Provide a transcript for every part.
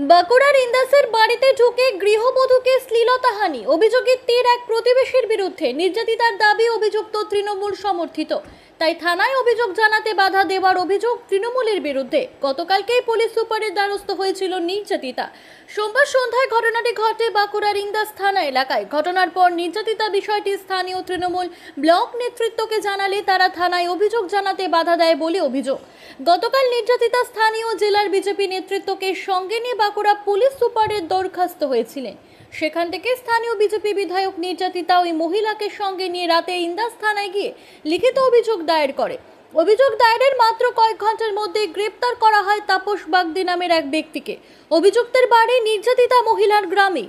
বাঁকুড়ার ইন্দাসের বাড়িতে ঢুকে গৃহবধূকে শ্লীলতাহানি অভিযোগে তীর এক প্রতিবেশীর বিরুদ্ধে নির্যাতিতার দাবি অভিযুক্ত তৃণমূল সমর্থিত। তাই থানায় অভিযোগ জানাতে বাধা দেওয়ার অভিযোগ তৃণমূলের বিরুদ্ধে। গতকালকেই পুলিশ সুপারের দ্বারস্থ হয়েছিল নির্যাতিতা। সোমবার সন্ধ্যায় ঘটনাটি ঘটে বাঁকুড়ার ইন্দাস থানা এলাকায়। ঘটনার পর নির্যাতিতা বিষয়টি স্থানীয় তৃণমূল ব্লক নেতৃত্বকে জানালে তারা থানায় অভিযোগ জানাতে বাধা দেয় বলে অভিযোগ। গতকাল নির্যাতিতা স্থানীয় জেলার বিজেপি নেতৃত্বকে সঙ্গে নিয়ে বাঁকুড়া পুলিশ সুপারের দরখাস্ত হয়েছিলেন। সেখান থেকে স্থানীয় বিজেপি বিধায়ক নির্যাতিতা ওই মহিলাকে সঙ্গে নিয়ে রাতে ইন্দাস থানায় গিয়ে লিখিত অভিযোগ দায়ের করে। অভিযোগ দায়েরের মাত্র কয়েক ঘন্টার মধ্যে গ্রেপ্তার করা হয় তাপস বাগদি নামের এক ব্যক্তিকে। অভিযুক্তের বাড়ি নির্যাতিতা মহিলার গ্রামে।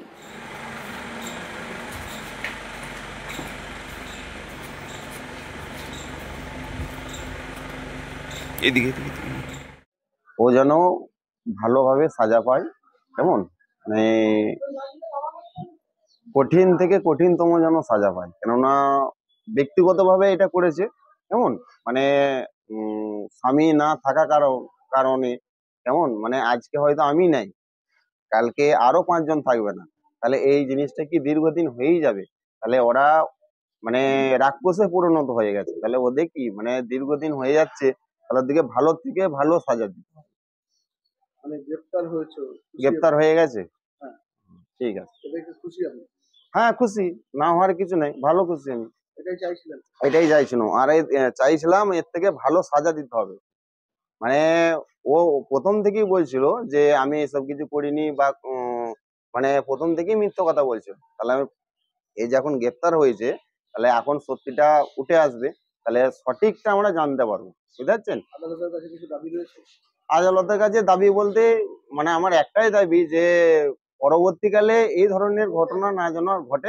ও যেন ভালোভাবে সাজা পায়, কেমন মানে কঠিন থেকে কঠিনতম যেন সাজা পায়, কেননা ব্যক্তিগতভাবে এটা করেছে। কেমন মানে স্বামী না থাকা কারণে কেমন মানে আজকে হয়তো আমি নাই, কালকে আরো 5 জন থাকবে না, তাহলে এই জিনিসটা কি দীর্ঘদিন হয়েই যাবে? তাহলে ওরা মানে রাক্ষসে পরিণত হয়ে গেছে, তাহলে ওদের কি মানে দীর্ঘদিন হয়ে যাচ্ছে, তাহলে দিকে ভালো থেকে ভালো সাজা দিতে হবে। মানে গ্রেফতার হয়েছে, গ্রেপ্তার হয়ে গেছে, হ্যাঁ ঠিক আছে। এটাকে খুশি আপনি? হ্যাঁ খুশি, না হওয়ার কিছু নাই, ভালো খুশি আমি। এটাই চাইছিলেন? এটাই চাইছিলাম, আর চাইছিলাম এর থেকে ভালো সাজা দিতে হবে। মানে ও প্রথম থেকেই বলছিল যে আমি এসব কিছু করিনি, বা মানে প্রথম থেকেই মিথ্যা কথা বলছিল। তাহলে আমি এই যে এখন গ্রেপ্তার হয়েছে, তাহলে এখন সত্যিটা উঠে আসবে, তাহলে সঠিকটা আমরা জানতে পারবো। বুঝতে পারছেন? আদালতের কাছে কিছু দাবি রয়েছে? আদালতের কাছে দাবি বলতে মানে আমার একটাই দাবি, যে পরবর্তীকালে এই ধরনের ঘটনা না যেন ঘটে।